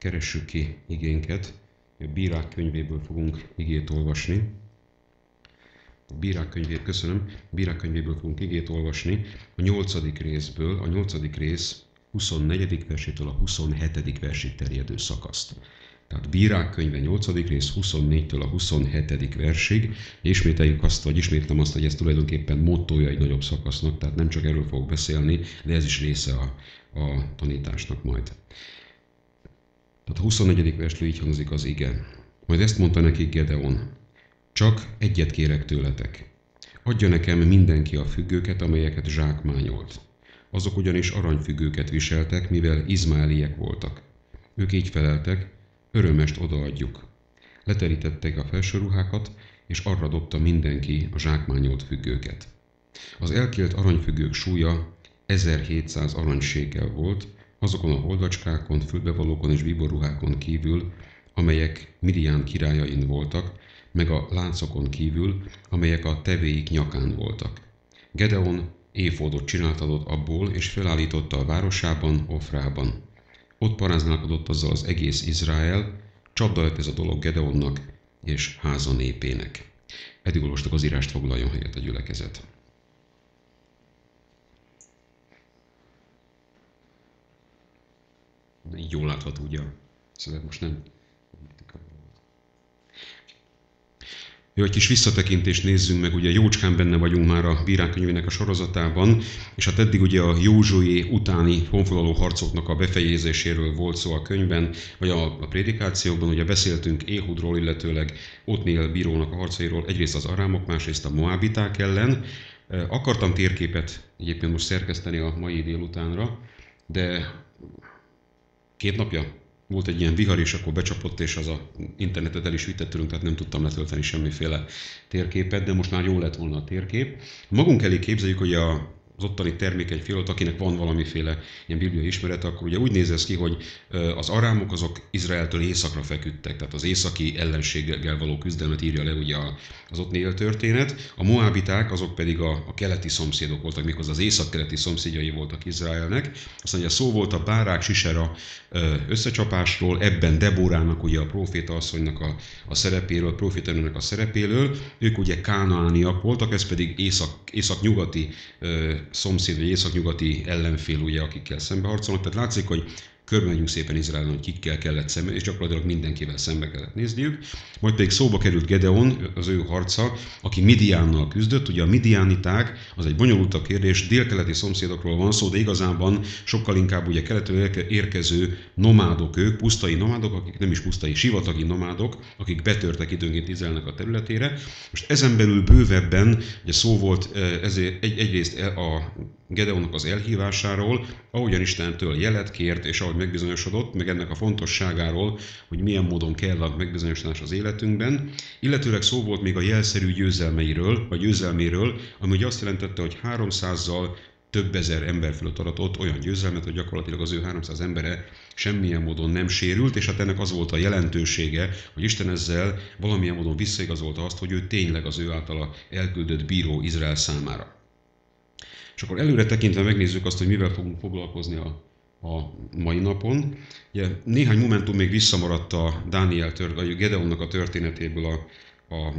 keressük ki igénket. A Bírák könyvéből fogunk igét olvasni. Bírák könyvéből fogunk igét olvasni a 8. részből, a 8. rész 24. versétől a 27. versig terjedő szakaszt. Tehát Bírák könyve 8. rész 24-től a 27. versig. Ismétlem azt, hogy ez tulajdonképpen mottója egy nagyobb szakasznak, tehát nem csak erről fogok beszélni, de ez is része a tanításnak majd. Tehát a 24. verstől így hangzik az ige. Majd ezt mondta nekik Gedeon: csak egyet kérek tőletek. Adja nekem mindenki a függőket, amelyeket zsákmányolt. Azok ugyanis aranyfüggőket viseltek, mivel izmaeliek voltak. Ők így feleltek: örömest odaadjuk. Leterítették a felső ruhákat, és arra dobta mindenki a zsákmányolt függőket. Az elkélt aranyfüggők súlya 1700 aranysékel volt, azokon a holdacskákon, fülbevalókon és bíborruhákon kívül, amelyek Midián királyain voltak, meg a láncokon kívül, amelyek a tevéik nyakán voltak. Gedeon éfódot csináltatott abból, és felállította a városában, Ofrában. Ott paráználkodott azzal az egész Izrael, csapda lett ez a dolog Gedeonnak és háza népének. Eddig olvastak az írást, foglaljon helyet a gyülekezet. Így jól látható, ugye? Szóval most nem. Jó, egy kis visszatekintést nézzünk meg, ugye jócskán benne vagyunk már a Bírák könyvének a sorozatában, és hát eddig ugye a Józsué utáni honfoglaló harcoknak a befejezéséről volt szó a könyvben, vagy a prédikációkban, ugye beszéltünk Éhudról, illetőleg Otniel bírónak a harcairól, egyrészt az arámok, másrészt a moábiták ellen. Akartam térképet egyébként most szerkeszteni a mai délutánra, de 2 napja volt egy ilyen vihar, és akkor becsapott, és az a internetet el is vitte tőlünk, tehát nem tudtam letölteni semmiféle térképet, de most már jó lett volna a térkép. Magunk elé képzeljük, hogy az ottani termékeny fél, akinek van valamiféle ilyen bibliai ismerete, akkor ugye úgy néz ez ki, hogy az arámok azok Izraeltől északra feküdtek, tehát az északi ellenséggel való küzdelmet írja le ugye az Otniel történet. A moábiták azok pedig a keleti szomszédok voltak, méghozzá az északkeleti szomszédjai voltak Izraelnek. Aztán ugye szó volt a Bárák Sisera összecsapásról, ebben Debórának, ugye a próféta asszonynak a szerepéről, a prófétanőnek a szerepéről. Ők ugye kánaániak voltak, ez pedig északnyugati szomszéd, vagy északnyugati ellenfél, ugye, akikkel szembeharcolnak. Tehát látszik, hogy körülmegyünk szépen Izraelon, hogy kikkel kellett szembe, és gyakorlatilag mindenkivel szembe kellett nézniük. Majd pedig szóba került Gedeon, az ő harca, aki Midiánnal küzdött. Ugye a midiániták, az egy bonyolultabb kérdés, délkeleti szomszédokról van szó, de igazánban sokkal inkább ugye keletről érkező nomádok ők, pusztai nomádok, akik nem is pusztai, sivatagi nomádok, akik betörtek időnként Izraelnek a területére. Most ezen belül bővebben ugye szó volt egyrészt a Gedeonnak az elhívásáról, ahogyan Istentől jelet kért, és ahogy megbizonyosodott, meg ennek a fontosságáról, hogy milyen módon kell a megbizonyosodás az életünkben. Illetőleg szó volt még a jelszerű győzelméről, ami ugye azt jelentette, hogy 300-zal több ezer ember fölött aratott olyan győzelmet, hogy gyakorlatilag az ő 300 embere semmilyen módon nem sérült, és hát ennek az volt a jelentősége, hogy Isten ezzel valamilyen módon visszaigazolta azt, hogy ő tényleg az ő általa elküldött bíró Izrael számára. És akkor előre tekintve megnézzük azt, hogy mivel fogunk foglalkozni a mai napon. Ugye, néhány momentum még visszamaradt a Gedeonnak a történetéből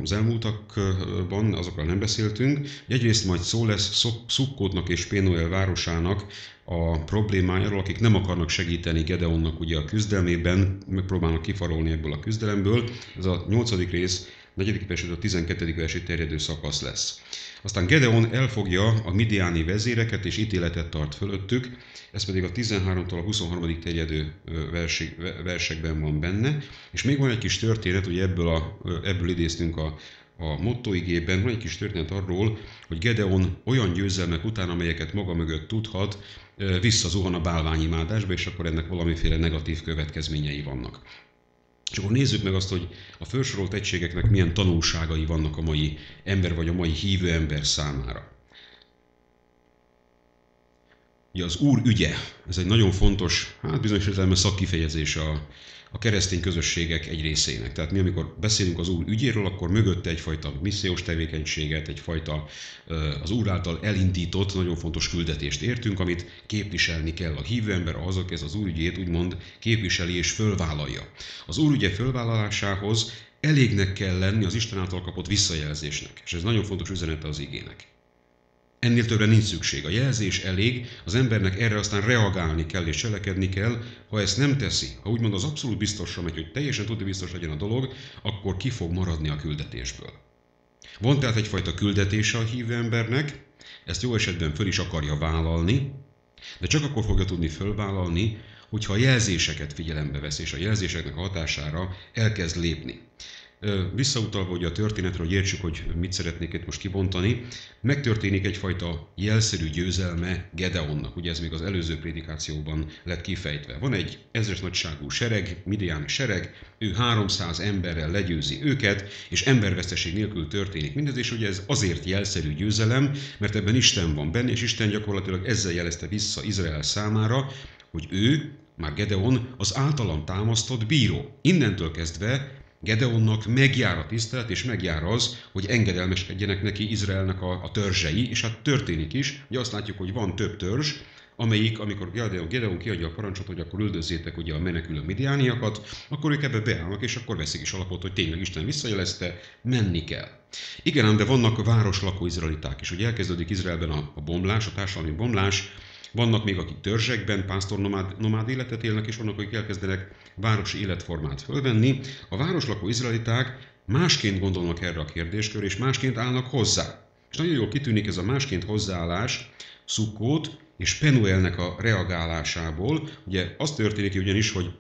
az elmúltakban, azokról nem beszéltünk. Egyrészt majd szó lesz Szukkótnak és Pénuel városának a problémájáról, akik nem akarnak segíteni Gedeonnak ugye a küzdelmében, megpróbálnak kifarolni ebből a küzdelemből. Ez a 8. rész 4. versétől a 12. versig terjedő szakasz lesz. Aztán Gedeon elfogja a midiáni vezéreket és ítéletet tart fölöttük, ez pedig a 13-tól a 23. terjedő versekben van benne. És még van egy kis történet, hogy ebből idéztünk a mottóigében, van egy kis történet arról, hogy Gedeon olyan győzelmek után, amelyeket maga mögött tudhat, visszazuhan a bálványimádásba, és akkor ennek valamiféle negatív következményei vannak. És akkor nézzük meg azt, hogy a felsorolt egységeknek milyen tanulságai vannak a mai ember vagy a mai hívő ember számára. Ugye az Úr ügye, ez egy nagyon fontos, bizonyos értelemben szakkifejezés a keresztény közösségek egy részének. Tehát mi, amikor beszélünk az Úr ügyéről, akkor mögötte egyfajta missziós tevékenységet, egyfajta az Úr által elindított, nagyon fontos küldetést értünk, amit képviselni kell. A hívő ember az, aki ez az Úr ügyét úgymond képviseli és fölvállalja. Az Úr ügye fölvállalásához elégnek kell lenni az Isten által kapott visszajelzésnek. És ez nagyon fontos üzenete az igének. Ennél többre nincs szükség. A jelzés elég, az embernek erre aztán reagálni kell és cselekedni kell. Ha ezt nem teszi, ha úgymond az abszolút biztosra megy, hogy teljesen tudni biztos legyen a dolog, akkor ki fog maradni a küldetésből. Van tehát egyfajta küldetése a hívő embernek, ezt jó esetben föl is akarja vállalni, de csak akkor fogja tudni fölvállalni, hogyha a jelzéseket figyelembe vesz, és a jelzéseknek a hatására elkezd lépni. Visszautalva ugye a történetre, hogy értsük, hogy mit szeretnék itt most kibontani, megtörténik egyfajta jelszerű győzelme Gedeonnak. Ugye ez még az előző prédikációban lett kifejtve. Van egy ezres nagyságú sereg, midiáni sereg, ő 300 emberrel legyőzi őket, és emberveszteség nélkül történik mindez, és ugye ez azért jelszerű győzelem, mert ebben Isten van benne, és Isten gyakorlatilag ezzel jelezte vissza Izrael számára, hogy ő, már Gedeon, az általam támasztott bíró. Innentől kezdve Gedeonnak megjár a tisztelet, és megjár az, hogy engedelmeskedjenek neki Izraelnek a törzsei, és hát történik is. Ugye azt látjuk, hogy van több törzs, amelyik, amikor Gedeon kiadja a parancsot, hogy akkor üldözzétek ugye a menekülő midiániakat, akkor ők ebbe beállnak, és akkor veszik is alapot, hogy tényleg Isten visszajelezte, menni kell. Igen, ám de vannak városlakó izraeliták is. Ugye elkezdődik Izraelben a bomlás, a társadalmi bomlás, vannak még, akik törzsekben, pásztor-nomád életet élnek, és vannak, akik elkezdenek városi életformát fölvenni. A városlakó izraeliták másként gondolnak erre a kérdéskörre, és másként állnak hozzá. És nagyon jól kitűnik ez a másként hozzáállás Szukkót és Penuelnek a reagálásából. Ugye az történik ugyanis, hogy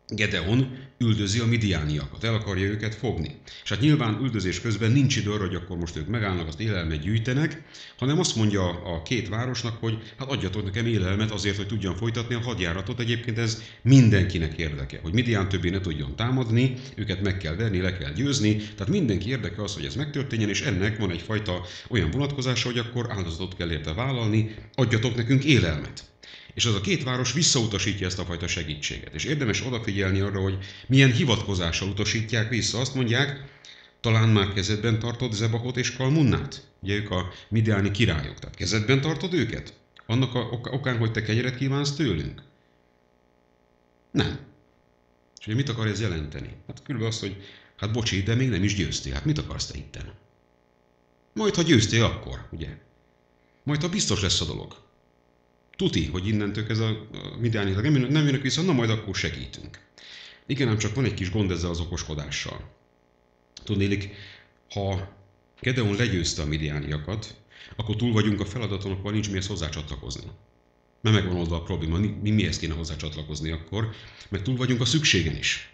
Gedeon üldözi a midiániakat, el akarja őket fogni. És hát nyilván üldözés közben nincs idő arra, hogy akkor most ők megállnak, azt élelmet gyűjtenek, hanem azt mondja a két városnak, hogy hát adjatok nekem élelmet azért, hogy tudjam folytatni a hadjáratot. Egyébként ez mindenkinek érdeke, hogy Midián többé ne tudjon támadni, őket meg kell verni, le kell győzni, tehát mindenki érdeke az, hogy ez megtörténjen, és ennek van egyfajta olyan vonatkozása, hogy akkor áldozatot kell érte vállalni, adjatok nekünk élelmet. És az a két város visszautasítja ezt a fajta segítséget. És érdemes odafigyelni arra, hogy milyen hivatkozással utasítják vissza. Azt mondják, talán már kezedben tartod Zebahot és Kalmunnát? Ugye ők a midiáni királyok. Tehát kezedben tartod őket? Annak okán, hogy te kenyeret kívánsz tőlünk? Nem. És ugye mit akar ez jelenteni? Hát körülbelül azt, hogy hát bocsi, de még nem is győztél. Hát mit akarsz te itten? Majd, ha győztél, akkor, ugye? Majd, ha biztos lesz a dolog. Tuti, hogy innentől ez a midiániak nem jönnek vissza, na majd akkor segítünk. Igen, ám csak van egy kis gond ezzel az okoskodással. Tudnélik, ha Gedeon legyőzte a midiániakat, akkor túl vagyunk a feladaton, akkor nincs mihez hozzácsatlakozni. Mert megvan oldva a probléma, mihez kéne hozzácsatlakozni akkor, mert túl vagyunk a szükségen is.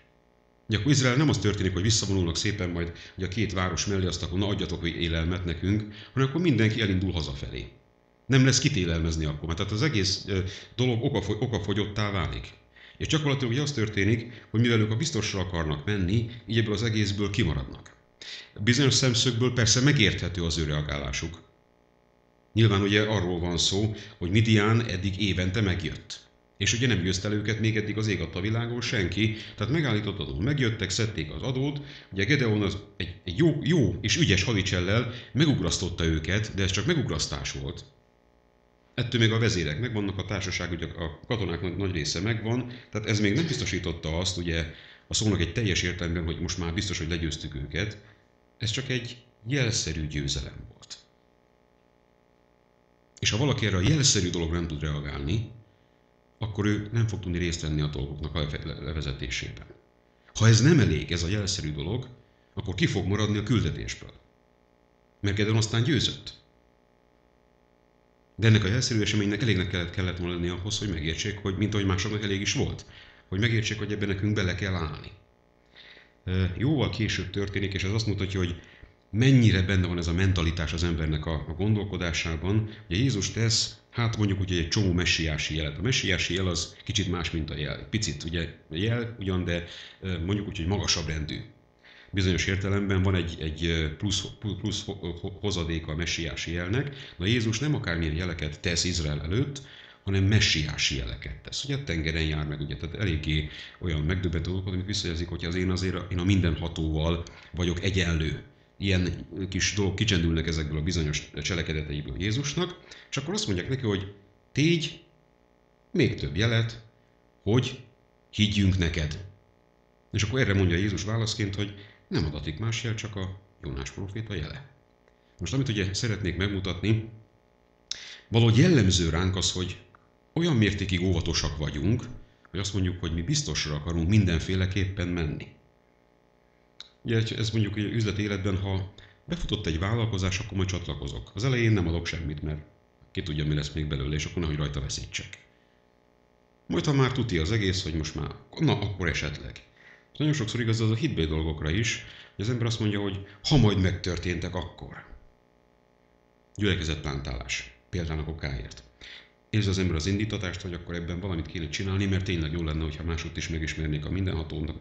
Ugye akkor Izrael nem az történik, hogy visszavonulnak szépen majd ugye a két város mellé, azt akkor na adjatok élelmet nekünk, hanem akkor mindenki elindul hazafelé. Nem lesz kit élelmezni akkor, mert tehát az egész dolog okafogyottá válik. És gyakorlatilag ugye az történik, hogy mivel ők a biztosra akarnak menni, így ebből az egészből kimaradnak. Bizonyos szemszögből persze megérthető az ő reagálásuk. Nyilván ugye arról van szó, hogy Midián eddig évente megjött. És ugye nem győzte el őket még eddig az ég adta világon senki, tehát megállított adót, megjöttek, szedték az adót, ugye Gedeon az egy jó és ügyes hadicsellel megugrasztotta őket, de ez csak megugrasztás volt. Ettől még a vezérek megvannak, a társaság, ugye a katonák nagy része megvan, tehát ez még nem biztosította azt, ugye a szónak egy teljes értelemben, hogy most már biztos, hogy legyőztük őket, ez csak egy jelszerű győzelem volt. És ha valaki erre a jelszerű dologra nem tud reagálni, akkor ő nem fog tudni részt venni a dolgoknak a levezetésében. Ha ez nem elég, ez a jelszerű dolog, akkor ki fog maradni a küldetésből. Mert Gedeon aztán győzött. De ennek a jelszerű eseménynek elégnek kellett volna lenni ahhoz, hogy megértsék, hogy mint ahogy másoknak elég is volt, hogy megértsék, hogy ebben nekünk bele kell állni. Jóval később történik, és ez azt mutatja, hogy mennyire benne van ez a mentalitás az embernek a gondolkodásában. Ugye Jézus tesz, hát mondjuk úgy egy csomó messiási jelet. A messiási jel az kicsit más, mint a jel. Picit ugye jel ugyan, de mondjuk úgy, hogy magasabb rendű. Bizonyos értelemben van egy plusz hozadéka a messiási jelnek. Na Jézus nem akármilyen jeleket tesz Izrael előtt, hanem messiási jeleket tesz. Ugye a tengeren jár meg, ugye, tehát eléggé olyan megdöbbentő dolgokat, amit visszajelzik, hogy én a mindenhatóval vagyok egyenlő. Ilyen kis dolgok kicsendülnek ezekből a bizonyos cselekedeteiből Jézusnak, és akkor azt mondják neki, hogy tégy még több jelet, hogy higgyünk neked. És akkor erre mondja Jézus válaszként, hogy nem adatik más jel, csak a Jónás próféta jele. Most amit ugye szeretnék megmutatni, valahogy jellemző ránk az, hogy olyan mértékig óvatosak vagyunk, hogy azt mondjuk, hogy mi biztosra akarunk mindenféleképpen menni. Ugye ez mondjuk hogy üzleti életben, ha befutott egy vállalkozás, akkor majd csatlakozok. Az elején nem adok semmit, mert ki tudja, mi lesz még belőle, és akkor nehogy rajta veszítsek. Majd ha már tuti az egész, hogy most már, na akkor esetleg. Nagyon sokszor igaz az a hitbeli dolgokra is, hogy az ember azt mondja, hogy ha majd megtörténtek, akkor. Gyülekezetplántálás, példának okáért. Érzi az ember az indítatást, hogy akkor ebben valamit kéne csinálni, mert tényleg jó lenne, hogyha másodt is megismernék a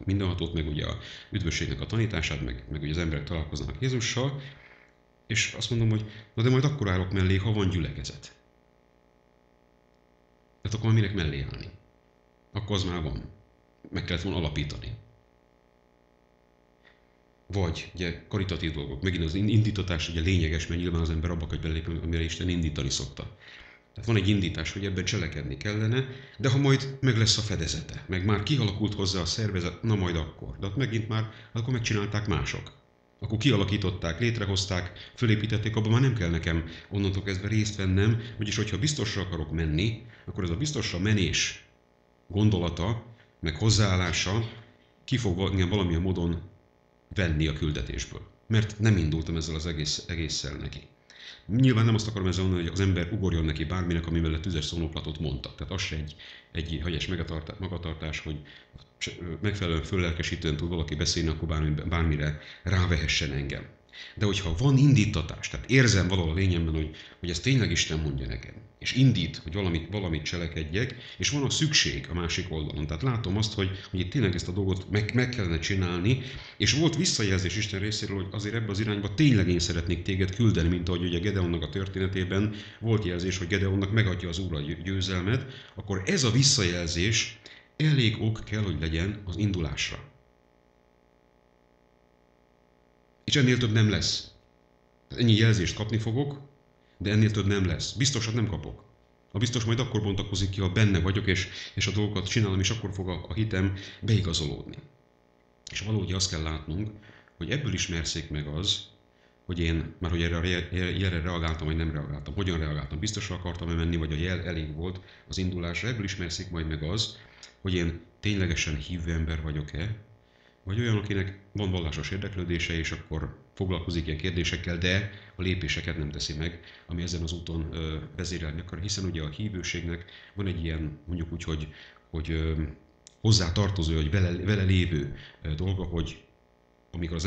mindenhatót, meg ugye a üdvösségnek a tanítását, meg ugye az emberek találkoznak Jézussal, és azt mondom, hogy na de majd akkor állok mellé, ha van gyülekezet. Tehát akkor minek mellé állni? Akkor az már van. Meg kellett volna alapítani. Vagy ugye karitatív dolgok. Megint az indítatás ugye lényeges, mert nyilván az ember abba kell belépni, amire Isten indítani szokta. Tehát van egy indítás, hogy ebben cselekedni kellene, de ha majd meg lesz a fedezete, meg már kialakult hozzá a szervezet, na majd akkor. De ott megint már, akkor megcsinálták mások. Akkor kialakították, létrehozták, fölépítették, abban már nem kell nekem onnantól kezdve részt vennem, vagyis hogyha biztosra akarok menni, akkor ez a biztosra menés gondolata, meg hozzáállása ki fog engem valamilyen módon venni a küldetésből. Mert nem indultam ezzel az egésszel neki. Nyilván nem azt akarom ezzel mondani, hogy az ember ugorjon neki bárminek, ami mellett tüzes szónoklatot mondtak. Tehát az se egy helyes magatartás, hogy megfelelően föllelkesítően tud valaki beszélni, akkor bármire rávehessen engem. De hogyha van indítatás, tehát érzem valahol a lényemben, hogy ez tényleg Isten mondja nekem, és indít, hogy valamit cselekedjek, és van a szükség a másik oldalon. Tehát látom azt, hogy itt tényleg ezt a dolgot meg kellene csinálni, és volt visszajelzés Isten részéről, hogy azért ebbe az irányba tényleg én szeretnék téged küldeni, mint ahogy ugye Gedeonnak a történetében volt jelzés, hogy Gedeonnak megadja az Úr a győzelmet, akkor ez a visszajelzés elég ok kell, hogy legyen az indulásra. És ennél több nem lesz. Ennyi jelzést kapni fogok, de ennél több nem lesz. Biztosat nem kapok. A biztos majd akkor bontakozik ki, ha benne vagyok, és a dolgokat csinálom, és akkor fog a hitem beigazolódni. És valahogy azt kell látnunk, hogy ebből ismerszék meg az, hogy én, már hogy erre a jelre reagáltam, vagy nem reagáltam, hogyan reagáltam, biztosra akartam-e menni, vagy a jel elég volt az indulásra, ebből ismerszék majd meg az, hogy én ténylegesen hívő ember vagyok-e, vagy olyan, akinek van vallásos érdeklődése, és akkor foglalkozik ilyen kérdésekkel, de a lépéseket nem teszi meg, ami ezen az úton vezérelni akar. Hiszen ugye a hívőségnek van egy ilyen, mondjuk úgy, hogy hozzá tartozó, hogy vele lévő dolga, hogy amikor az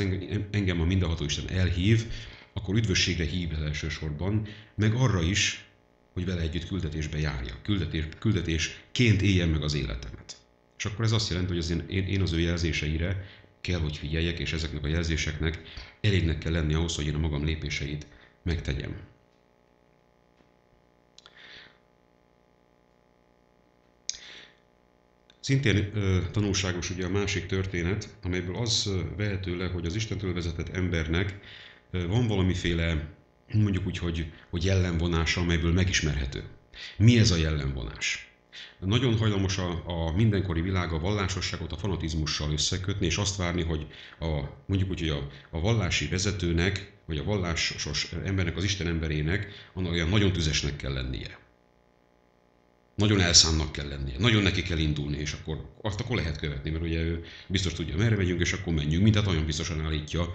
engem a mindenható Isten elhív, akkor üdvösségre hív elsősorban, meg arra is, hogy vele együtt küldetésbe járja. Küldetésként éljen meg az életemet. És akkor ez azt jelenti, hogy én az ő jelzéseire kell, hogy figyeljek, és ezeknek a jelzéseknek elégnek kell lenni ahhoz, hogy én a magam lépéseit megtegyem. Szintén tanulságos ugye a másik történet, amelyből az vehető le, hogy az Istentől vezetett embernek van valamiféle, mondjuk úgy, hogy jellemvonása, amelyből megismerhető. Mi ez a jellemvonás? Nagyon hajlamos a mindenkori világ a vallásosságot a fanatizmussal összekötni, és azt várni, hogy mondjuk úgy, hogy a vallási vezetőnek, vagy a vallásos embernek, az Isten emberének olyan nagyon tüzesnek kell lennie. Nagyon elszánnak kell lennie, nagyon neki kell indulni, és akkor lehet követni, mert ugye ő biztos tudja, merre megyünk, és akkor menjünk, mindent nagyon biztosan állítja,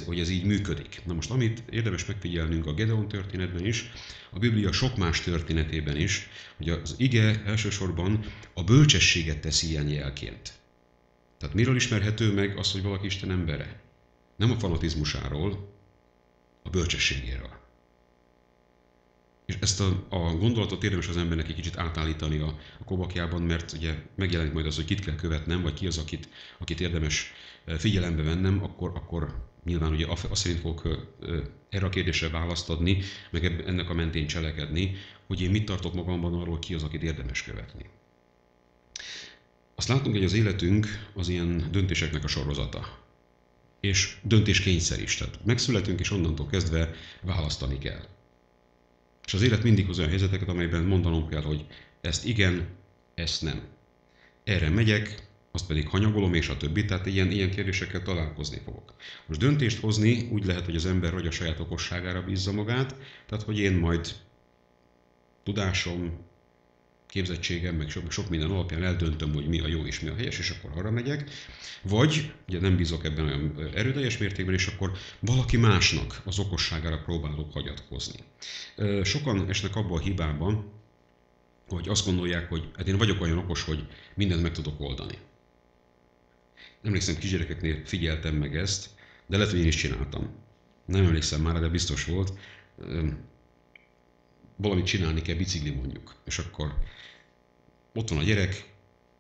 hogy ez így működik. Na most, amit érdemes megfigyelnünk a Gedeon történetben is, a Biblia sok más történetében is, hogy az ige elsősorban a bölcsességet teszi ilyen jelként. Tehát miről ismerhető meg az, hogy valaki Isten embere? Nem a fanatizmusáról, a bölcsességéről. És ezt a gondolatot érdemes az embernek egy kicsit átállítani a kobakjában, mert ugye megjelenik majd az, hogy kit kell követnem, vagy ki az, akit érdemes figyelembe vennem, akkor nyilván ugye azt szerint fogok erre a kérdésre választ adni, meg ennek a mentén cselekedni, hogy én mit tartok magamban arról, ki az, akit érdemes követni. Azt látunk, hogy az életünk az ilyen döntéseknek a sorozata. És döntéskényszer is. Tehát megszületünk, és onnantól kezdve választani kell. És az élet mindig hoz olyan helyzeteket, amelyben mondanom kell, hogy ezt igen, ezt nem. Erre megyek, azt pedig hanyagolom, és a többi, tehát ilyen kérdésekkel találkozni fogok. Most döntést hozni úgy lehet, hogy az ember vagy a saját okosságára bízza magát, tehát hogy én majd tudásom, képzettségem, meg sok minden alapján eldöntöm, hogy mi a jó és mi a helyes, és akkor arra megyek. Vagy, ugye nem bízok ebben olyan erőteljes mértékben, és akkor valaki másnak az okosságára próbálok hagyatkozni. Sokan esnek abba a hibába, hogy azt gondolják, hogy hát én vagyok olyan okos, hogy mindent meg tudok oldani. Emlékszem, kisgyerekeknél figyeltem meg ezt, de lehet, hogy én is csináltam. Nem emlékszem már, de biztos volt. Valamit csinálni kell, bicikli mondjuk. És akkor ott van a gyerek,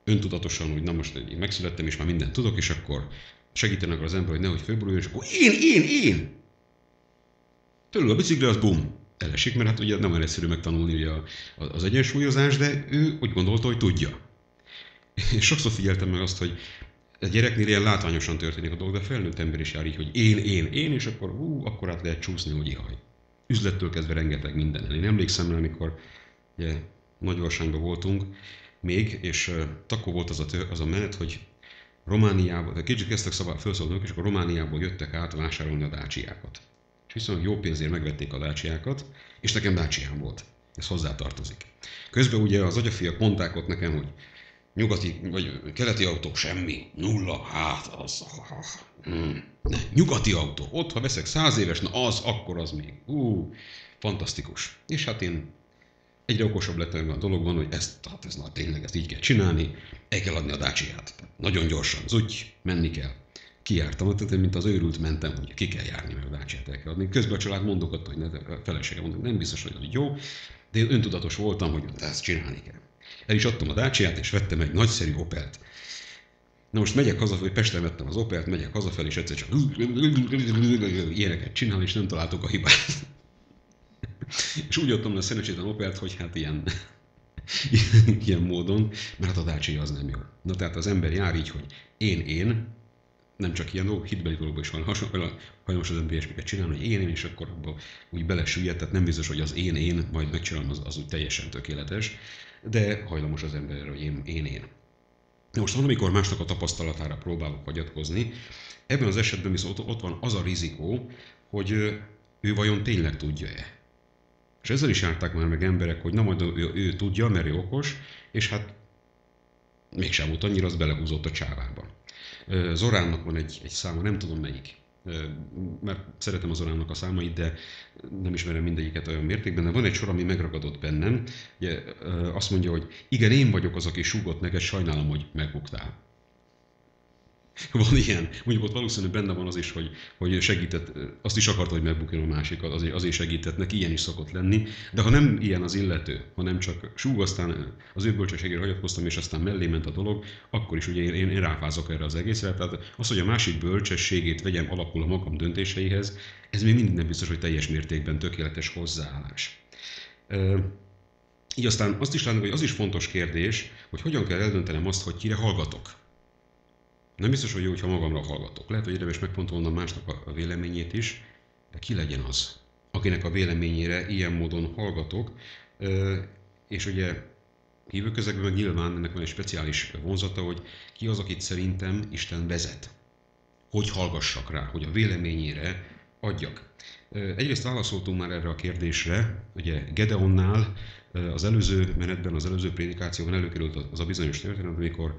öntudatosan, hogy na most én megszülettem, és már mindent tudok, és akkor segítenek az ember, hogy nehogy fölboruljon, és akkor én! Tőlük a bicikli, az bum! Elesik, mert hát ugye nem olyan egyszerű megtanulni ugye az egyensúlyozás, de ő úgy gondolta, hogy tudja. És sokszor figyeltem meg azt, hogy a gyereknél ilyen látványosan történik a dolog, de a felnőtt ember is jár így, hogy én, és akkor át lehet csúszni, hogy ihaj. Üzlettől kezdve rengeteg minden. Én emlékszem rá, amikor ugye, Nagyvarsányban voltunk még, és akkor volt az a menet, hogy Romániából, kicsit kezdtek felszólni, és akkor Romániából jöttek át vásárolni a Daciákat. És viszonylag jó pénzért megvették a Daciákat, és nekem Daciám volt. Ez hozzátartozik. Közben ugye az agyafiak mondták ott nekem, hogy nyugati vagy keleti autók semmi, nulla, hát az... Ne, nyugati autó, ott ha veszek 100 éves, na akkor az még. Fantasztikus. És hát én egyre okosabb lettem a dologban, hogy tényleg ezt így kell csinálni, el kell adni a Daciát. Nagyon gyorsan, úgy menni kell. Kijártam, tehát mint az őrült mentem, hogy ki kell járni, mert a Daciát el kell adni. Közben a család mondogatta, hogy a felesége mondta, hogy nem biztos, hogy jó, de én öntudatos voltam, hogy ezt csinálni kell. El is adtam a Daciát, és vettem egy nagyszerű Opelt. Na most megyek haza, hogy Pesten vettem az Opelt, megyek hazafelé, és egyszer csak ilyeneket csinál, és nem találtok a hibát. És úgy adtam le a szerencsétlen Opelt, hogy hát ilyen módon, mert hát a Dacia az nem jó. Na tehát az ember jár így, hogy én, nem csak ilyen dolgok, hitbeli dolgokban is van hajlamos az ember ilyesmiket csinálni, hogy én, és akkor abba úgy belesüllyed, tehát nem biztos, hogy az én, majd megcsinálom, az úgy teljesen tökéletes, de hajlamos az ember, hogy én. Na most van, amikor másnak a tapasztalatára próbálok hagyatkozni, ebben az esetben viszont ott van az a rizikó, hogy ő vajon tényleg tudja-e. És ezzel is járták már meg emberek, hogy na majd ő tudja, mert ő okos, és hát mégsem volt annyira, az belehúzott a csávába. Zoránnak van egy száma, nem tudom melyik, mert szeretem az Zoránnak a számait, de nem ismerem mindegyiket olyan mértékben, de van egy sor, ami megragadott bennem. Ugye, azt mondja, hogy igen, én vagyok az, aki súgott neked, sajnálom, hogy megbuktál. Van ilyen. Mondjuk ott valószínűleg benne van az is, hogy segített, azt is akarta, hogy megbukjon a másikat, azért segített neki, ilyen is szokott lenni. De ha nem ilyen az illető, hanem csak súg, aztán az ő bölcsességére hagyatkoztam, és aztán mellé ment a dolog, akkor is ugye én ráfázok erre az egészre. Tehát az, hogy a másik bölcsességét vegyem alapul a magam döntéseihez, ez még mindig nem biztos, hogy teljes mértékben tökéletes hozzáállás. Így aztán azt is látni, hogy az is fontos kérdés, hogy hogyan kell eldöntenem azt, hogy kire hallgatok. Nem biztos, hogy jó, hogyha magamra hallgatok. Lehet, hogy érdemes megfontolnom másnak a véleményét is, de ki legyen az, akinek a véleményére ilyen módon hallgatok. És ugye hívő közegben meg nyilván ennek van egy speciális vonzata, hogy ki az, akit szerintem Isten vezet. Hogy hallgassak rá, hogy a véleményére adjak. Egyrészt válaszoltunk már erre a kérdésre, ugye Gedeonnál az előző menetben, az előző prédikációban előkerült az a bizonyos történet, amikor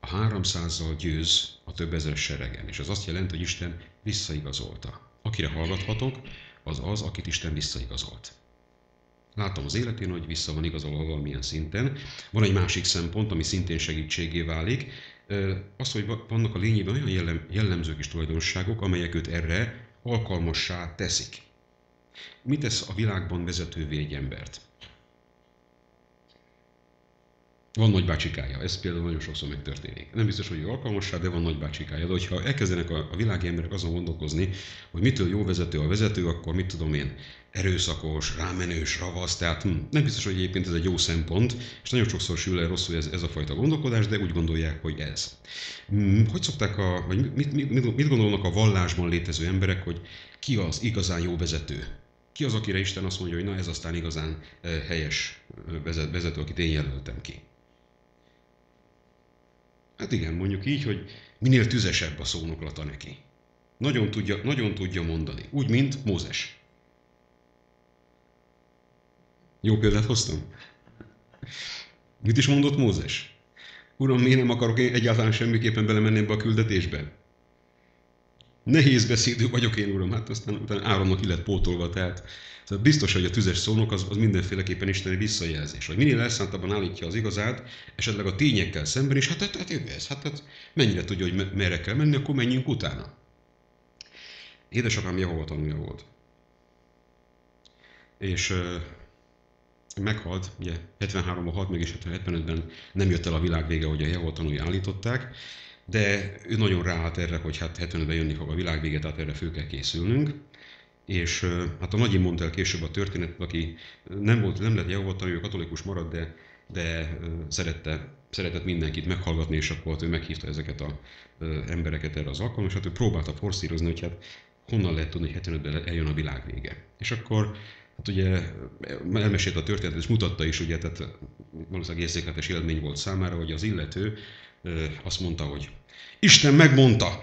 a 300-zal győz a több ezer seregen, és az azt jelenti, hogy Isten visszaigazolta. Akire hallgathatok, az, akit Isten visszaigazolt. Látom az életén, hogy vissza van igazolva valamilyen szinten. Van egy másik szempont, ami szintén segítségé válik, az, hogy vannak a lényében olyan jellemzők és tulajdonságok, amelyek őt erre alkalmassá teszik. Mi tesz a világban vezetővé egy embert? Van nagybácsikája, ez például nagyon sokszor megtörténik. Nem biztos, hogy ő alkalmas rá, de van nagybácsikája. De hogyha elkezdenek a világi emberek azon gondolkozni, hogy mitől jó vezető a vezető, akkor mit tudom én, erőszakos, rámenős, ravasz, tehát nem biztos, hogy egyébként ez egy jó szempont, és nagyon sokszor sül el rosszul ez a fajta gondolkodás, de úgy gondolják, hogy ez. Hogy szokták, vagy mit gondolnak a vallásban létező emberek, hogy ki az igazán jó vezető? Ki az, akire Isten azt mondja, hogy na ez aztán igazán helyes vezető, akit én jelöltem ki? Hát igen, mondjuk így, hogy minél tüzesebb a szónoklata neki. Nagyon tudja mondani. Úgy, mint Mózes. Jó példát hoztam? Mit is mondott Mózes? Uram, miért nem akarok én egyáltalán semmiképpen belemenni ebbe a küldetésbe? Nehéz beszédű vagyok én, uram, hát aztán utána Áronnak ki lett pótolva, tehát szóval biztos, hogy a tüzes szónok az mindenféleképpen isteni visszajelzés. Vagy minél elszántabban állítja az igazát, esetleg a tényekkel szemben is, hát ő ez, hát mennyire tudja, hogy merre kell menni, akkor menjünk utána. Édesapám Jehova tanúja volt. És meghalt, ugye 73-ban halt meg, és 75-ben nem jött el a világ vége, hogy a Jehova tanúi állították, de ő nagyon ráállt erre, hogy hát 75-ben jönni fog a világ vége, tehát erre föl kell készülnünk. És hát a nagyim mondta el később a történetet, aki nem lett Jehova tanúi, katolikus maradt, de szeretett mindenkit meghallgatni, és akkor ő meghívta ezeket az embereket erre az alkalomra, és hát ő próbálta forszírozni, hogy hát honnan lehet tudni, hogy 75-ben eljön a világ vége. És akkor hát ugye elmesélte a történetet, és mutatta is, ugye, tehát valószínűleg érzékletes élmény volt számára, hogy az illető azt mondta, hogy Isten megmondta,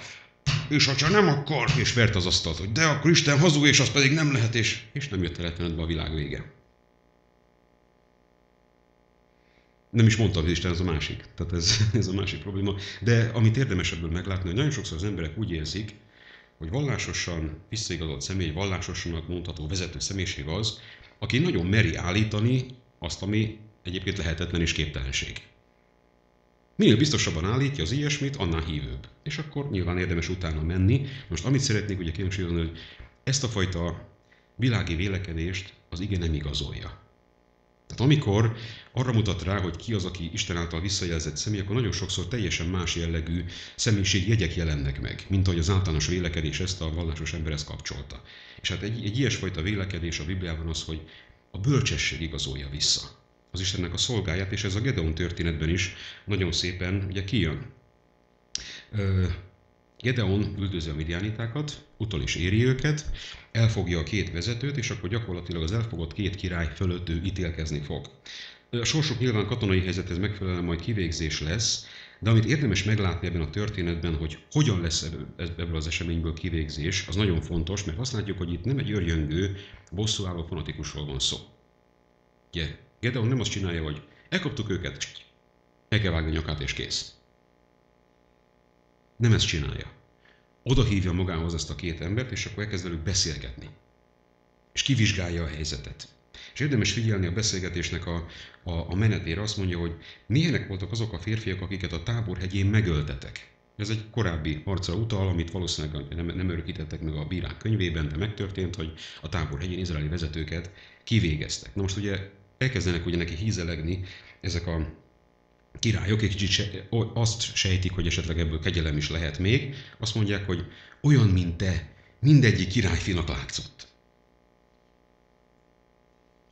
és ha nem akkor, és vert az asztalt, hogy de akkor Isten hazug, és az pedig nem lehet, és nem jött el 75-ben a világ vége. Nem is mondtam, hogy Isten, ez a másik. Tehát ez a másik probléma. De amit érdemes ebből meglátni, hogy nagyon sokszor az emberek úgy érzik, hogy vallásosan visszaigazolt személy, vallásosnak mondható vezető személyiség az, aki nagyon meri állítani azt, ami egyébként lehetetlen és képtelenség. Minél biztosabban állítja az ilyesmit, annál hívőbb. És akkor nyilván érdemes utána menni. Most amit szeretnék ugye kihangsúlyozni, hogy ezt a fajta világi vélekedést az ige nem igazolja. Tehát amikor arra mutat rá, hogy ki az, aki Isten által visszajelzett személy, akkor nagyon sokszor teljesen más jellegű személyiségjegyek jelennek meg, mint ahogy az általános vélekedés ezt a vallásos emberhez kapcsolta. És hát egy ilyesfajta vélekedés a Bibliában az, hogy a bölcsesség igazolja vissza az Istennek a szolgáját, és ez a Gedeon történetben is nagyon szépen ugye kijön. Gedeon üldözi a midianitákat, utol is éri őket, elfogja a két vezetőt, és akkor gyakorlatilag az elfogott két király fölött ő ítélkezni fog. A sorsuk nyilván katonai helyzethez megfelelően majd kivégzés lesz, de amit érdemes meglátni ebben a történetben, hogy hogyan lesz ebből az eseményből kivégzés, az nagyon fontos, mert azt látjuk, hogy itt nem egy örjöngő, bosszúálló fanatikusról van szó. Ugye, Gedeon nem azt csinálja, hogy elkaptuk őket, el kell vágni nyakát és kész. Nem ezt csinálja. Oda hívja magához ezt a két embert, és akkor elkezd velük beszélgetni. És kivizsgálja a helyzetet. És érdemes figyelni a beszélgetésnek a menetére, azt mondja, hogy milyenek voltak azok a férfiak, akiket a Tábor hegyén megöltetek. Ez egy korábbi harcra utal, amit valószínűleg nem örökítettek meg a bírák könyvében, de megtörtént, hogy a Tábor hegyén izraeli vezetőket kivégeztek. Na most ugye elkezdenek ugye neki hízelegni ezek a királyok, egy kicsit azt sejtik, hogy esetleg ebből kegyelem is lehet még, azt mondják, hogy olyan, mint te, mindegyik királyfinak látszott.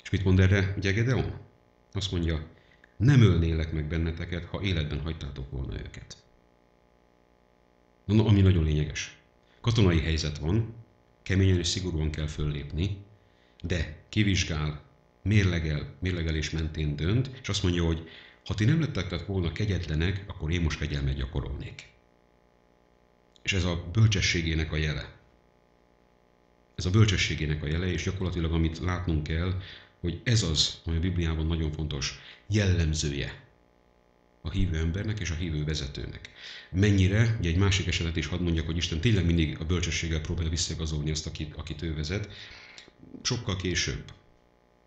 És mit mond erre ugye Gedeon? Azt mondja, nem ölnélek meg benneteket, ha életben hagytátok volna őket. Ami nagyon lényeges. Katonai helyzet van, keményen és szigorúan kell föllépni, de kivizsgál, mérlegelés mentén dönt, és azt mondja, hogy ha ti nem lettek volna kegyetlenek, akkor én most kegyelmet gyakorolnék. És ez a bölcsességének a jele. Ez a bölcsességének a jele, és gyakorlatilag amit látnunk kell, hogy ez az, ami a Bibliában nagyon fontos jellemzője a hívő embernek és a hívő vezetőnek. Mennyire, ugye egy másik esetet is hadd mondjak, hogy Isten tényleg mindig a bölcsességgel próbálja visszaigazolni azt, akit ő vezet, sokkal később.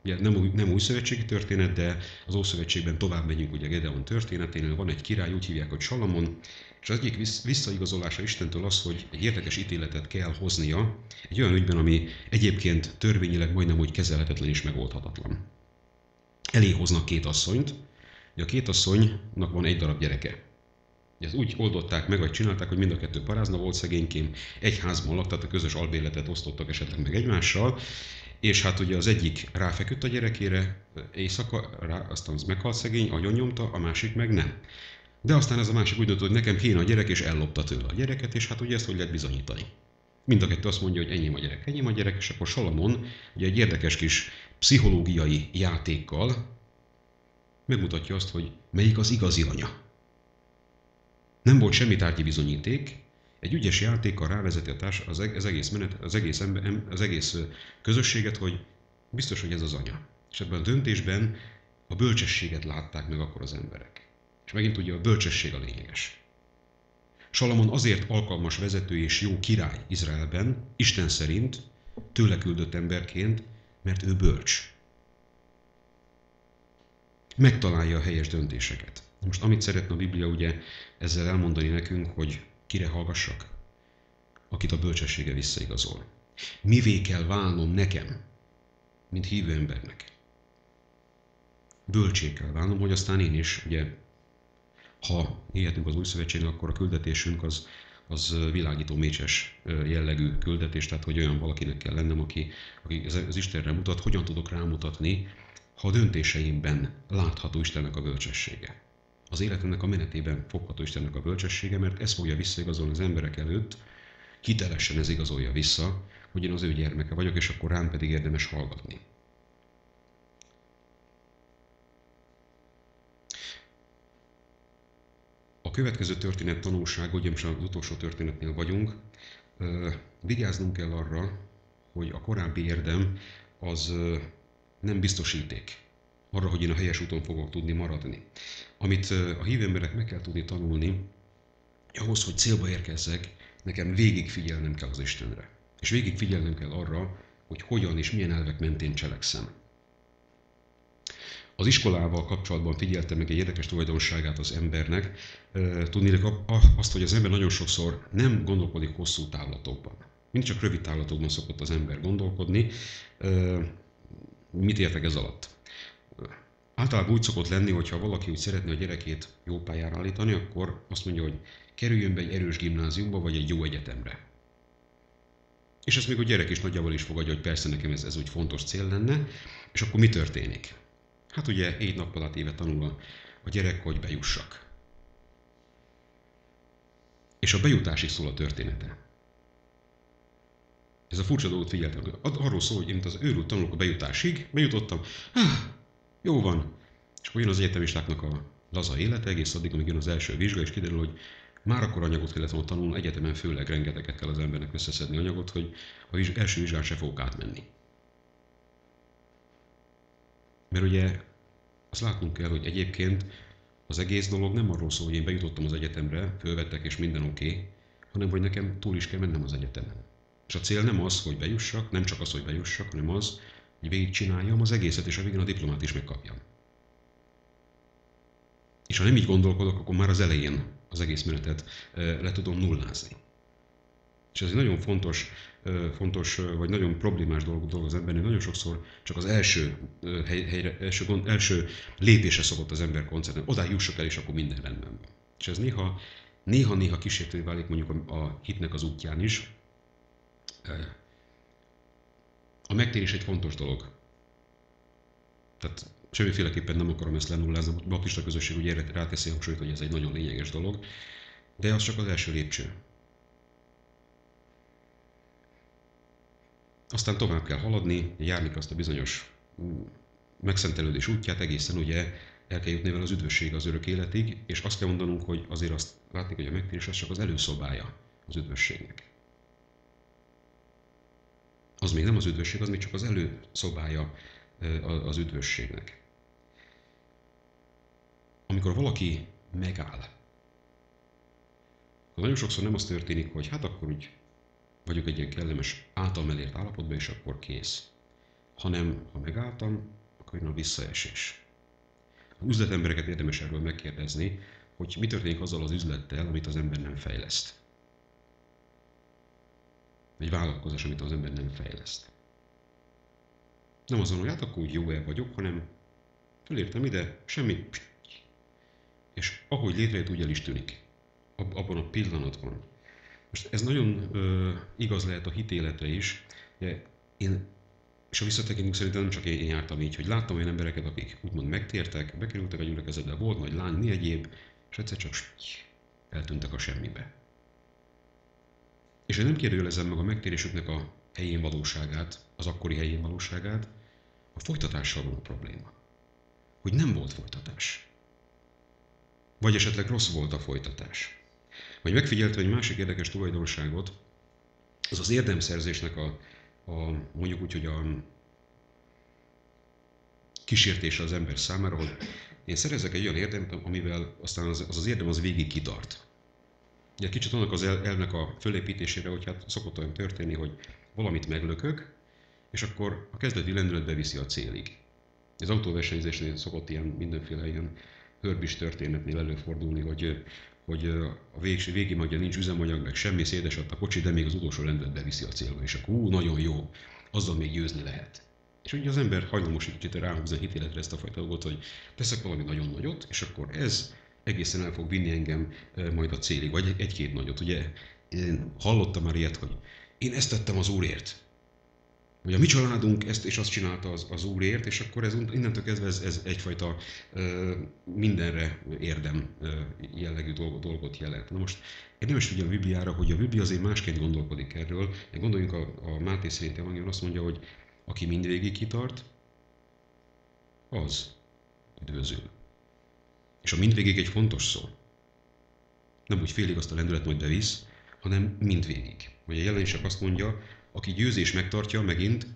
Ugye nem új szövetségi történet, de az Ószövetségben tovább megyünk ugye Gedeon történeténél, van egy király, úgy hívják, hogy Salamon, és az egyik visszaigazolása Istentől az, hogy egy érdekes ítéletet kell hoznia egy olyan ügyben, ami egyébként törvényileg majdnem úgy kezelhetetlen és megoldhatatlan. Elé hoznak két asszonyt, A két asszonynak van egy darab gyereke. Ezt úgy oldották meg, vagy csinálták, hogy mind a kettő parázna volt szegénykém, egy házban laktak, tehát a közös albérletet osztottak esetleg meg egymással, és hát ugye az egyik ráfeküdt a gyerekére éjszaka, aztán az meghalt szegény, agyon nyomta, a másik meg nem. De aztán ez a másik úgy döntött, hogy nekem kéne a gyerek, és ellopta tőle a gyereket, és hát ugye ezt hogy lehet bizonyítani. Mind a kettő azt mondja, hogy enyém a gyerek, és akkor Salamon ugye egy érdekes kis pszichológiai játékkal megmutatja azt, hogy melyik az igazi anya. Nem volt semmi tárgyi bizonyíték, egy ügyes játékkal rávezeti az egész menet, az egész közösséget, hogy biztos, hogy ez az anya. És ebben a döntésben a bölcsességet látták meg akkor az emberek. És megint ugye a bölcsesség a lényeges. Salamon azért alkalmas vezető és jó király Izraelben, Isten szerint, tőle küldött emberként, mert ő bölcs. Megtalálja a helyes döntéseket. Most amit szeretne a Biblia ugye ezzel elmondani nekünk, hogy kire hallgassak? Akit a bölcsessége visszaigazol. Mivé kell válnom nekem, mint hívő embernek? Bölcsé kell válnom, hogy aztán én is, ugye, ha hihetünk az új szövetségnek, akkor a küldetésünk az világító mécses jellegű küldetés, tehát hogy olyan valakinek kell lennem, aki az Istenre mutat, hogyan tudok rámutatni, ha a döntéseimben látható Istennek a bölcsessége. Az életemnek a menetében fogható Istennek a bölcsessége, mert ez fogja visszaigazolni az emberek előtt, hitelesen ez igazolja vissza, hogy én az ő gyermeke vagyok, és akkor rám pedig érdemes hallgatni. A következő történet tanulság, ugye most az utolsó történetnél vagyunk, vigyáznunk kell arra, hogy a korábbi érdem az nem biztosíték arra, hogy én a helyes úton fogok tudni maradni. Amit a hívő emberek meg kell tudni tanulni, ahhoz, hogy célba érkezzek, nekem végig figyelnem kell az Istenre. És végig figyelnem kell arra, hogy hogyan és milyen elvek mentén cselekszem. Az iskolával kapcsolatban figyeltem meg egy érdekes tulajdonságát az embernek. Tudni azt, hogy az ember nagyon sokszor nem gondolkodik hosszú távlatokban. Mindig csak rövid távlatokban szokott az ember gondolkodni. Mit értek ez alatt? Általában úgy szokott lenni, hogyha valaki úgy szeretné a gyerekét jó pályára állítani, akkor azt mondja, hogy kerüljön be egy erős gimnáziumba, vagy egy jó egyetemre. És ezt még a gyerek is nagyjából is fogadja, hogy persze nekem ez úgy fontos cél lenne, és akkor mi történik? Hát ugye 4 nap alatt éve tanul a gyerek, hogy bejussak. És a bejutásig szól a története. Ez a furcsa dolgot figyeltem. Arról szól, hogy én, mint az őrült tanulok a bejutásig, bejutottam, jó van. És akkor jön az egyetemistáknak a laza élete, egész addig, amíg jön az első vizsga, és kiderül, hogy már akkor anyagot kellett volna tanulni, egyetemen főleg rengeteget kell az embernek összeszedni anyagot, hogy az első vizsgán se fogok átmenni. Mert ugye azt látnunk kell, hogy egyébként az egész dolog nem arról szól, hogy én bejutottam az egyetemre, fölvettek és minden oké, hanem hogy nekem túl is kell mennem az egyetemen. És a cél nem az, hogy bejussak, nem csak az, hogy bejussak, hanem az, hogy végigcsináljam az egészet, és a végén a diplomát is megkapjam. És ha nem így gondolkodok, akkor már az elején az egész menetet le tudom nullázni. És ez egy nagyon fontos vagy nagyon problémás dolog az embernek. Nagyon sokszor csak az első lépésre szokott az ember koncentrálni. Odáig jussak el, és akkor minden rendben van. És ez néha kísértővé válik mondjuk a hitnek az útján is. A megtérés egy fontos dolog. Tehát semmiféleképpen nem akarom ezt lenullázni. A baptista közösség ugye erre ráteszi hangsúlyt, hogy ez egy nagyon lényeges dolog. De az csak az első lépcső. Aztán tovább kell haladni, járni azt a bizonyos megszentelődés útját, egészen ugye el kell jutni vele az üdvösség az örök életig, és azt kell mondanunk, hogy azért azt látni, hogy a megtérés az csak az előszobája az üdvösségnek. Az még nem az üdvösség, az még csak az előszobája az üdvösségnek. Amikor valaki megáll, akkor nagyon sokszor nem az történik, hogy hát akkor úgy vagyok egy ilyen kellemes, általam elért állapotban, és akkor kész. Hanem, ha megálltam, akkor jön a visszaesés. Az üzletembereket érdemes erről megkérdezni, hogy mi történik azzal az üzlettel, amit az ember nem fejleszt. Egy vállalkozás, amit az ember nem fejleszt. Nem azon, hogy hát akkor úgy jó-e vagyok, hanem fölértem ide, semmi, És ahogy létrejött, úgy el is tűnik. Abban a pillanatban. Most ez nagyon igaz lehet a hitéletre is. És a visszatekintünk szerintem nem csak én jártam így, hogy láttam olyan embereket, akik úgymond megtértek, bekerültek a gyülekezetbe, volt nagy lány, mi egyéb, és egyszer csak eltűntek a semmibe. És én nem kérdőjelezem meg a megtérésüknek a helyén valóságát, az akkori helyén valóságát, a folytatással van a probléma. Hogy nem volt folytatás. Vagy esetleg rossz volt a folytatás. Vagy megfigyeltem egy másik érdekes tulajdonságot, az az érdemszerzésnek mondjuk úgy, hogy a kísértése az ember számára, hogy én szerezek egy olyan érdemet, amivel aztán az érdem az végig kitart. Ugye kicsit annak az elvnek a fölépítésére, hogy hát szokott olyan történni, hogy valamit meglökök, és akkor a kezdeti lendület beviszi a célig. Az autóversenyzésnél szokott ilyen mindenféle ilyen hörbis történetnél előfordulni, hogy a végig magja nincs üzemanyag, meg semmi, szédesett a kocsi, de még az utolsó lendület beviszi a célba, és akkor nagyon jó, azzal még győzni lehet. És ugye az ember hajlamos egy kicsit ráhúzni a hitéletre ezt a fajta dolgot, hogy teszek valami nagyon nagyot, és akkor ez egészen el fog vinni engem majd a célig, vagy egy-két nagyot. Ugye én hallottam már ilyet, hogy én ezt tettem az Úrért. Vagy a mi családunk ezt és azt csinálta az Úrért, és akkor innentől kezdve ez egyfajta mindenre érdem jellegű dolgot jelent. Na most érdemes figyelni a Bibliára, hogy a Biblia azért másként gondolkodik erről. Gondoljunk a Máté szerint evangélium azt mondja, hogy aki mindvégig kitart, az üdvözül. És a mindvégig egy fontos szó. Nem úgy félig azt a lendület majd bevisz, hanem mindvégig. Vagy a jelenések azt mondja, aki győzés megtartja megint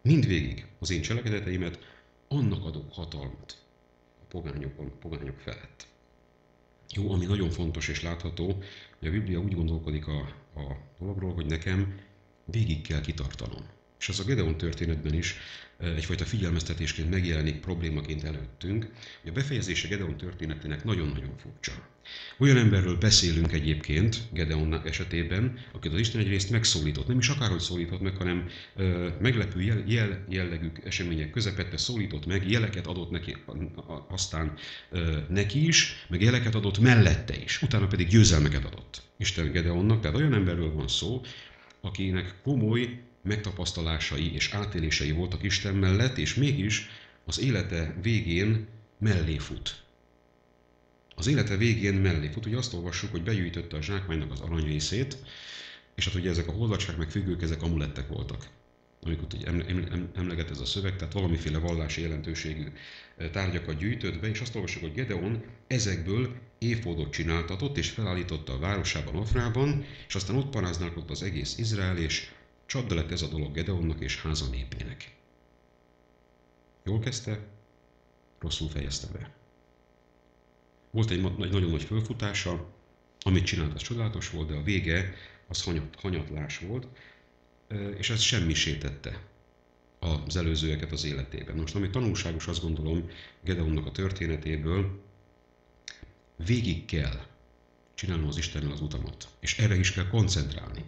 mindvégig az én cselekedeteimet, annak adok hatalmat a pogányok felett. Jó, ami nagyon fontos és látható, hogy a Biblia úgy gondolkodik a dologról, hogy nekem végig kell kitartanom. És az a Gedeon történetben is egyfajta figyelmeztetésként megjelenik problémaként előttünk, hogy a befejezése Gedeon történetének nagyon-nagyon furcsa. Olyan emberről beszélünk egyébként Gedeon esetében, akit az Isten egyrészt megszólított, nem is akárhogy szólított meg, hanem meglepő jellegű események közepette szólított meg, jeleket adott neki, aztán neki is, meg jeleket adott mellette is, utána pedig győzelmeket adott Isten Gedeonnak, tehát olyan emberről van szó, akinek komoly megtapasztalásai és átélései voltak Isten mellett, és mégis az élete végén mellé fut. Az élete végén mellé fut. Ugye azt olvassuk, hogy begyűjtötte a zsákmánynak az aranyrészét, és hát ugye ezek a holladság meg függők, ezek amulettek voltak. Amikor emleget ez a szöveg, tehát valamiféle vallási jelentőségű tárgyakat gyűjtött be, és azt olvassuk, hogy Gedeon ezekből éfódot csináltatott, és felállította a városában, Ofrában, és aztán ott paráználkodott az egész Izrael, és csapda lett ez a dolog Gedeonnak és háza népének. Jól kezdte, rosszul fejezte be. Volt egy nagyon nagy fölfutása, amit csinált, az csodálatos volt, de a vége az hanyatlás volt, és ez semmisé tette az előzőeket az életében. Most, ami tanulságos, azt gondolom, Gedeonnak a történetéből, végig kell csinálnom az Istennel az utamat, és erre is kell koncentrálni.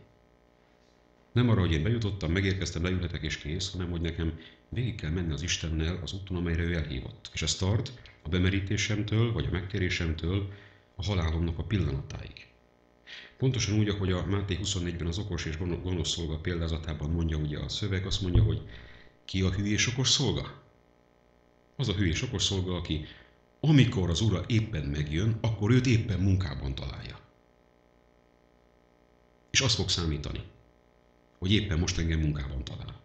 Nem arra, hogy én bejutottam, megérkeztem, leülhetek és kész, hanem hogy nekem végig kell menni az Istennel az úton, amelyre ő elhívott. És ez tart a bemerítésemtől, vagy a megtérésemtől a halálomnak a pillanatáig. Pontosan úgy, ahogy a Máté 24-ben az okos és gonosz szolga példázatában mondja ugye a szöveg, azt mondja, hogy ki a hű és okos szolga? Az a hű és okos szolga, aki amikor az ura éppen megjön, akkor őt éppen munkában találja. És azt fog számítani, hogy éppen most engem munkában talál.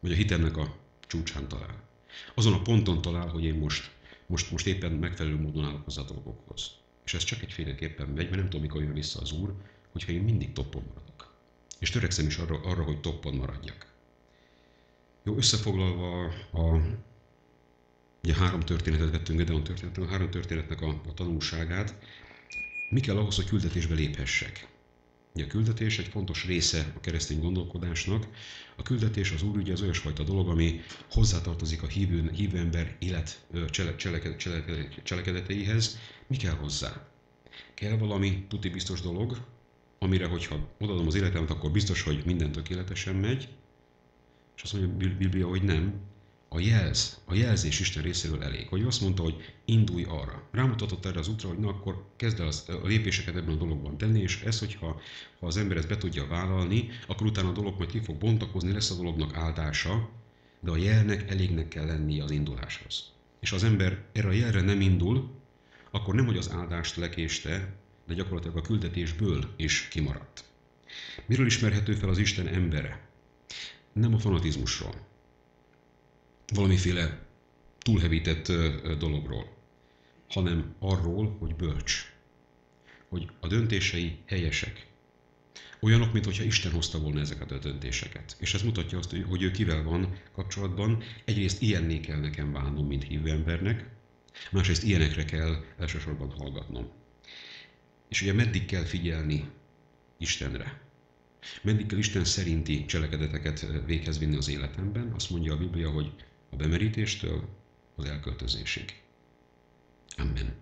Vagy a hitemnek a csúcsán talál. Azon a ponton talál, hogy én most éppen megfelelő módon állok hozzá a dolgokhoz. És ez csak egyféleképpen megy, mert nem tudom, mikor jön vissza az Úr, hogyha én mindig toppon maradok. És törekszem is arra, hogy toppon maradjak. Jó, összefoglalva ugye 3 történetet vettünk Gedeon történetről, a 3 történetnek a tanulságát. Mi kell ahhoz, hogy küldetésbe léphessek? Ugye a küldetés egy fontos része a keresztény gondolkodásnak. A küldetés az Úr ügye az olyasfajta dolog, ami hozzátartozik a hívő ember cselekedeteihez. Mi kell hozzá? Kell valami tuti biztos dolog, amire, hogyha odaadom az életemet, akkor biztos, hogy minden tökéletesen megy. És azt mondja a Biblia, hogy nem. a jelzés Isten részéről elég, hogy azt mondta, hogy indulj arra. Rámutatott erre az útra, hogy na akkor kezd el a lépéseket ebben a dologban tenni, és ez, hogyha az ember ezt be tudja vállalni, akkor utána a dolog majd ki fog bontakozni, lesz a dolognak áldása, de a jelnek elégnek kell lennie az induláshoz. És ha az ember erre a jelre nem indul, akkor nem, hogy az áldást lekéste, de gyakorlatilag a küldetésből is kimaradt. Miről ismerhető fel az Isten embere? Nem a fanatizmusról, valamiféle túlhevített dologról, hanem arról, hogy bölcs, hogy a döntései helyesek. Olyanok, mintha Isten hozta volna ezeket a döntéseket. És ez mutatja azt, hogy ő kivel van kapcsolatban. Egyrészt ilyenné kell nekem válnom, mint hívő embernek, másrészt ilyenekre kell elsősorban hallgatnom. És ugye meddig kell figyelni Istenre? Meddig kell Isten szerinti cselekedeteket véghez vinni az életemben? Azt mondja a Biblia, hogy a bemerítéstől az elköltözésig. Amen.